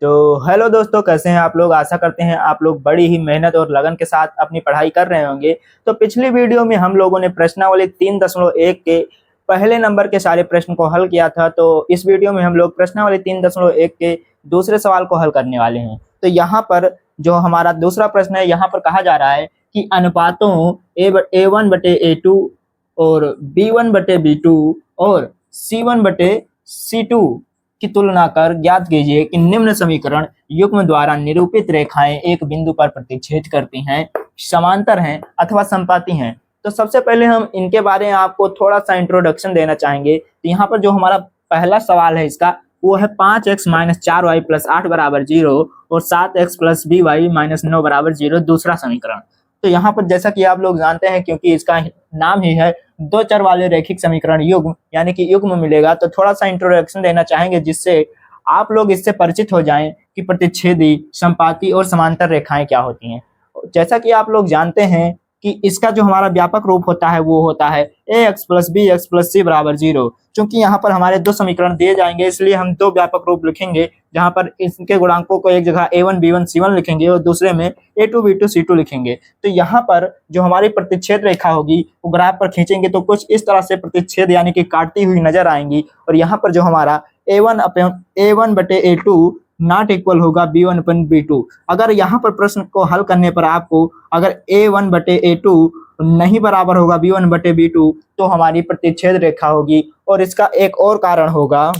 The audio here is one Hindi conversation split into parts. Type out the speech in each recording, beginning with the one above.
तो हेलो दोस्तों, कैसे हैं आप लोग। आशा करते हैं आप लोग बड़ी ही मेहनत और लगन के साथ अपनी पढ़ाई कर रहे होंगे। तो पिछली वीडियो में हम लोगों ने प्रश्नावली 3.1 के पहले नंबर के सारे प्रश्न को हल किया था। तो इस वीडियो में हम लोग प्रश्नावली 3.1 के दूसरे सवाल को हल करने वाले हैं। तो यहाँ पर जो हमारा दूसरा प्रश्न है, यहाँ पर कहा जा रहा है कि अनुपातों A1/A2 और B1/B2 और C1/C2 की तुलना कर ज्ञात कीजिए कि निम्न समीकरण युग्म द्वारा निरूपित रेखाएं एक बिंदु पर प्रतिच्छेद करती हैं, समांतर हैं अथवा संपाती हैं। तो सबसे पहले हम इनके बारे में आपको थोड़ा सा इंट्रोडक्शन देना चाहेंगे। तो यहाँ पर जो हमारा पहला सवाल है इसका वो है 5x - 4y + 8 = 0 और 7x + by - 9 = 0 दूसरा समीकरण। तो यहाँ पर जैसा कि आप लोग जानते हैं, क्योंकि इसका नाम ही है दो चर वाले रैखिक समीकरण युग्म, यानी कि युग्म मिलेगा। तो थोड़ा सा इंट्रोडक्शन देना चाहेंगे जिससे आप लोग इससे परिचित हो जाएं कि प्रतिच्छेदी, संपाती और समांतर रेखाएं क्या होती हैं। जैसा कि आप लोग जानते हैं कि इसका जो हमारा व्यापक रूप होता है वो होता है ax + bx + c = 0। क्योंकि यहाँ पर हमारे दो समीकरण दिए जाएंगे, इसलिए हम दो व्यापक रूप लिखेंगे, जहाँ पर इसके गुणांकों को एक जगह a1 b1 c1 लिखेंगे और दूसरे में a2 b2 c2 लिखेंगे। तो यहाँ पर जो हमारी प्रतिच्छेद रेखा होगी वो ग्राफ पर खींचेंगे तो कुछ इस तरह से प्रतिच्छेद यानी कि काटती हुई नजर आएंगी। और यहाँ पर जो हमारा A1/A2 नॉट इक्वल होगा B1/B2। अगर यहाँ पर प्रश्न को हल करने पर आपको अगर A1/A2 नहीं बराबर होगा B1/B2 तो हमारी प्रतिच्छेद रेखा होगी। और इसका एक और कारण होगा,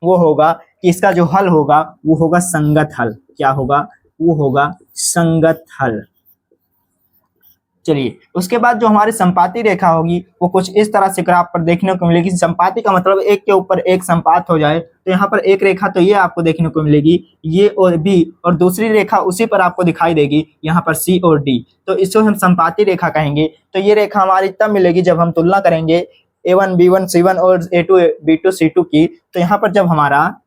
वो होगा कि इसका जो हल होगा वो होगा संगत हल। क्या होगा? वो होगा संगत हल। चलिए, उसके बाद जो हमारी संपाती रेखा होगी वो कुछ इस तरह से ग्राफ पर देखने को मिलेगी। संपाती का मतलब एक के ऊपर एक संपात हो जाए। तो यहाँ पर एक रेखा तो ये आपको देखने को मिलेगी, ये और बी, और दूसरी रेखा उसी पर आपको दिखाई देगी, यहाँ पर सी और डी। तो इसको हम संपाती रेखा कहेंगे। तो ये रेखा हमारी तब मिलेगी जब हम तुलना करेंगे A1 B1 C1 और A2 B2 C2 की। तो यहाँ पर जब हमारा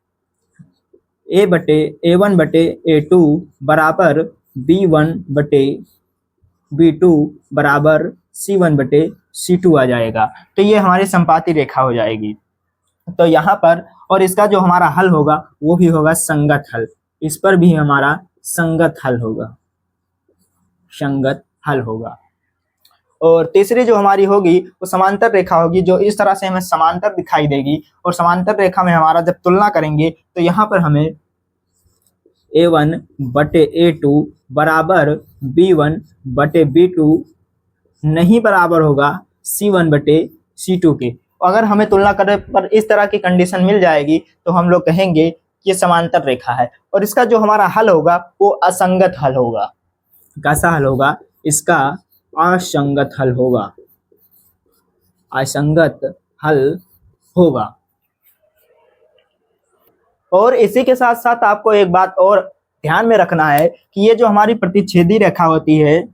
A1/A2 बराबर B1/B2 बराबर C1/C2 आ जाएगा, तो ये हमारी संपाती रेखा हो जाएगी। तो यहाँ पर और इसका जो हमारा हल होगा वो भी होगा संगत हल। इस पर भी हमारा संगत हल होगा, संगत हल होगा। और तीसरी जो हमारी होगी वो समांतर रेखा होगी, जो इस तरह से हमें समांतर दिखाई देगी। और समांतर रेखा में हमारा जब तुलना करेंगे तो यहाँ पर हमें A1/A2 बराबर B1/B2 नहीं बराबर होगा C1/C2 के। अगर हमें तुलना करने पर इस तरह की कंडीशन मिल जाएगी तो हम लोग कहेंगे कि ये समांतर रेखा है। और इसका जो हमारा हल होगा वो असंगत हल होगा। कैसा हल होगा? इसका असंगत हल होगा, असंगत हल होगा। और इसी के साथ साथ आपको एक बात और ध्यान में रखना है कि ये जो हमारी प्रतिच्छेदी रेखा होती है,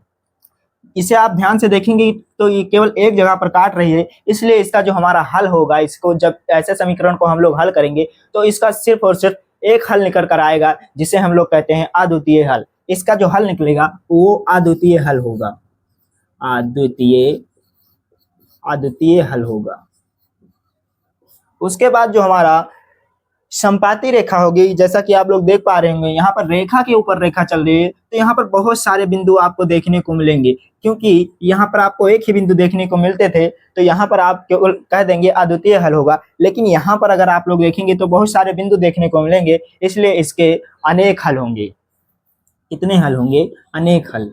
इसे आप ध्यान से देखेंगे तो ये केवल एक जगह पर काट रही है। इसलिए इसका जो हमारा हल होगा, इसको जब ऐसे समीकरण को हम लोग हल करेंगे तो इसका सिर्फ और सिर्फ एक हल निकल कर आएगा, जिसे हम लोग कहते हैं अद्वितीय हल। इसका जो हल निकलेगा वो अद्वितीय हल होगा, अद्वितीय हल होगा। उसके बाद जो हमारा संपाती रेखा होगी, जैसा कि आप लोग देख पा रहे होंगे यहाँ पर रेखा के ऊपर रेखा चल रही है। तो यहाँ पर बहुत सारे बिंदु आपको देखने को मिलेंगे, क्योंकि यहाँ पर आपको एक ही बिंदु देखने को मिलते थे। तो यहाँ पर आप केवल कह देंगे अद्वितीय हल होगा, लेकिन यहाँ पर अगर आप लोग देखेंगे तो बहुत सारे बिंदु देखने को मिलेंगे, इसलिए इसके अनेक हल होंगे। कितने हल होंगे? अनेक हल।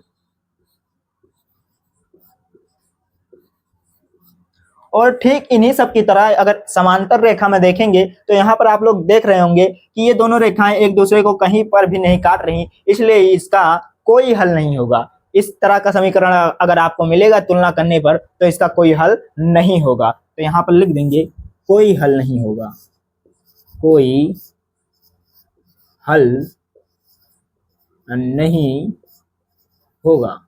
और ठीक इन्हीं सब की तरह अगर समांतर रेखा में देखेंगे तो यहाँ पर आप लोग देख रहे होंगे कि ये दोनों रेखाएं एक दूसरे को कहीं पर भी नहीं काट रही, इसलिए इसका कोई हल नहीं होगा। इस तरह का समीकरण अगर आपको मिलेगा तुलना करने पर तो इसका कोई हल नहीं होगा। तो यहाँ पर लिख देंगे कोई हल नहीं होगा, कोई हल नहीं होगा।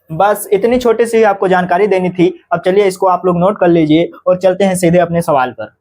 बस इतनी छोटी सी आपको जानकारी देनी थी। अब चलिए इसको आप लोग नोट कर लीजिए और चलते हैं सीधे अपने सवाल पर।